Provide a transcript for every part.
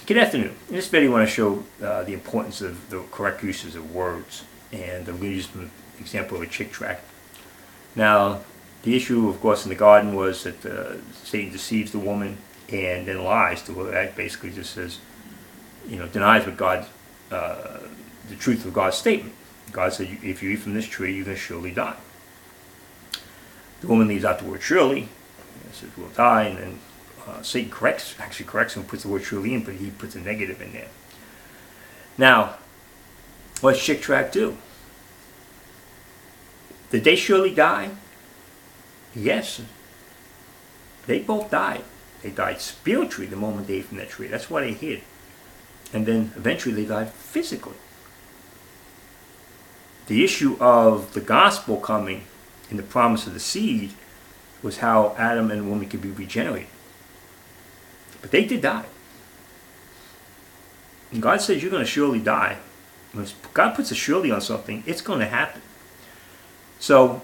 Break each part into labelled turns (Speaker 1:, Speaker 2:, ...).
Speaker 1: Good afternoon. In this video I want to show the importance of the correct uses of words, and I'm going to use an example of a chick tract. Now, the issue, of course, in the garden was that Satan deceives the woman and then lies to her. That basically just says, denies what God, the truth of God's statement. God said, if you eat from this tree, you're going to surely die. The woman leaves out the word surely, says we'll die, and then Satan actually corrects him, puts the word surely in, but he puts a negative in there. Now, what's chick tract do? Did they surely die? Yes. They both died. They died spiritually the moment they ate from that tree. That's why they hid. And then eventually they died physically. The issue of the gospel coming in the promise of the seed was how Adam and the woman could be regenerated. But they did die. And God says you're going to surely die. When God puts a surely on something, it's going to happen. So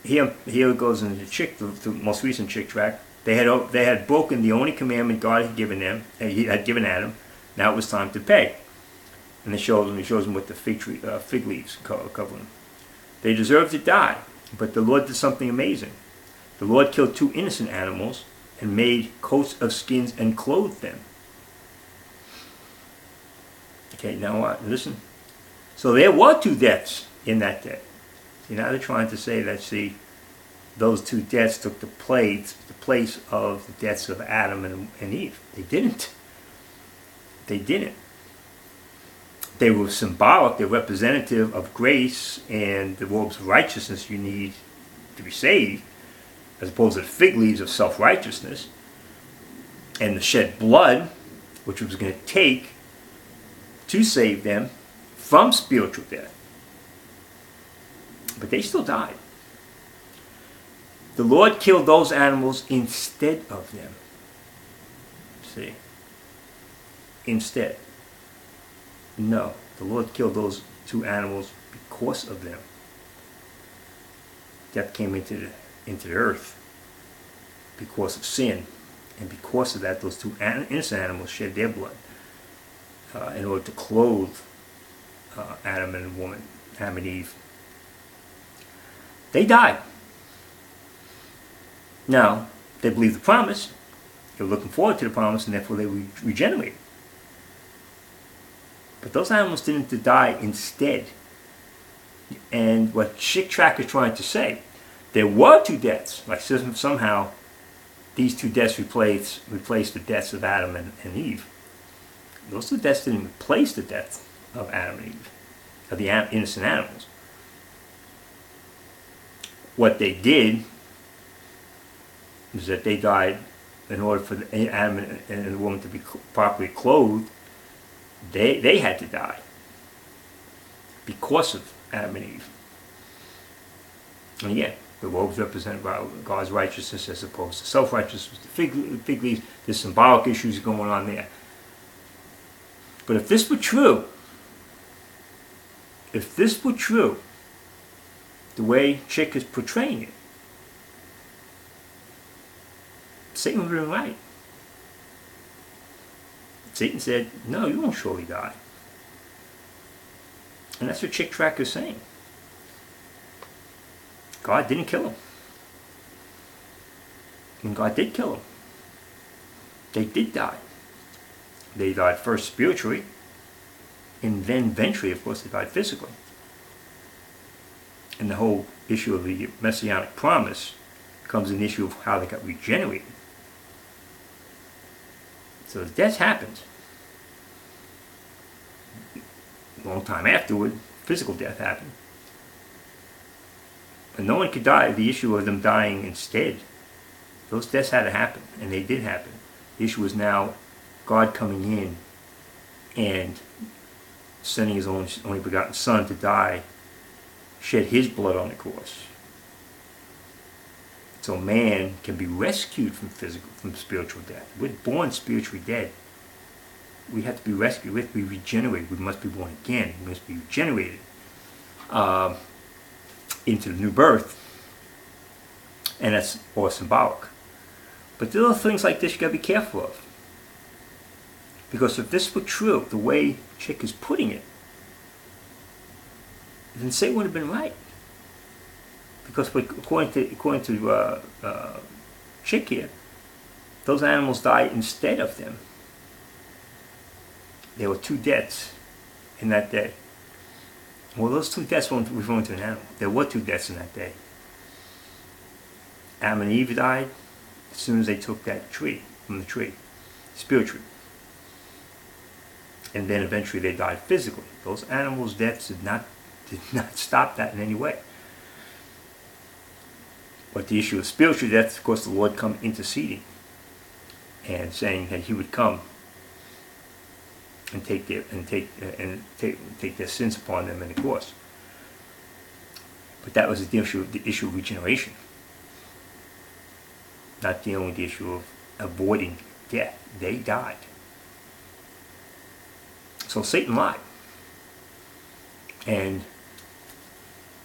Speaker 1: here it goes in the most recent chick tract. They had broken the only commandment God had given them. He had given Adam. Now it was time to pay. And he shows them with the fig leaves covering them. They deserved to die, but the Lord did something amazing. The Lord killed 2 innocent animals and made coats of skins and clothed them. Okay, now listen. So there were 2 deaths in that day. See, now they're trying to say that, those 2 deaths took the place of the deaths of Adam and Eve. They didn't. They didn't. They were symbolic. They're representative of grace and the robes of righteousness you need to be saved, as opposed to the fig leaves of self-righteousness and the shed blood, which was going to take to save them from spiritual death. But they still died. The Lord killed those animals instead of them. See? Instead. No, the Lord killed those 2 animals because of them. Death came into the earth because of sin, and because of that, those 2 innocent animals shed their blood in order to clothe Adam and woman, Adam and Eve. They died. Now, they believed the promise. They were looking forward to the promise, and therefore they were regenerated. But those animals didn't die instead. And what chick tract is trying to say, there were 2 deaths. Like somehow these 2 deaths replaced the deaths of Adam and Eve. Those 2 deaths didn't replace the death of Adam and Eve, of the innocent animals. What they did is that they died in order for Adam and the woman to be properly clothed. They had to die because of Adam and Eve. And again, the robes represented by God's righteousness as opposed to self-righteousness. The fig leaves, there's symbolic issues going on there. But if this were true, the way Chick is portraying it, Satan would have been right. Satan said, no, you won't surely die. And that's what chick tract is saying. God didn't kill him. And God did kill him. They did die. They died first spiritually, and then eventually, of course, they died physically. And the whole issue of the messianic promise becomes an issue of how they got regenerated. So the death happened. A long time afterward, physical death happened. But no one could die. The issue of them dying instead, those deaths had to happen, and they did happen. The issue was now God coming in and sending his only begotten Son to die, shed his blood on the cross. So man can be rescued from spiritual death. We're born spiritually dead. We have to be rescued. We have to be regenerated. We must be born again. We must be regenerated into the new birth. And that's all symbolic. But there are things like this you got to be careful of. Because if this were true, the way Chick is putting it, then Satan would have been right. Because according to Chick here, those animals died instead of them. There were 2 deaths in that day. Well, those 2 deaths weren't referring to an animal. There were 2 deaths in that day. Adam and Eve died as soon as they took that tree from the tree, spirit tree. And then eventually they died physically. Those animals' deaths did not stop that in any way. But the issue of spiritual death, of course, the Lord come interceding and saying that He would come and take their sins upon them in the course. But that was the issue of regeneration, not dealing with the issue of avoiding death. They died. So Satan lied, and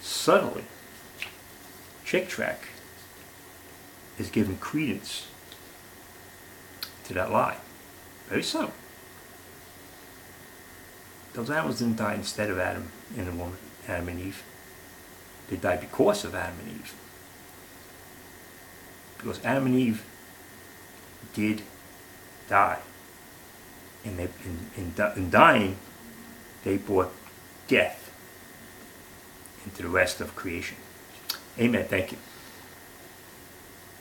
Speaker 1: subtly, Chick-tract is giving credence to that lie. Very subtle. Those animals didn't die instead of Adam and the woman, Adam and Eve. They died because of Adam and Eve. Because Adam and Eve did die. And in dying, they brought death into the rest of creation. Amen. Thank you.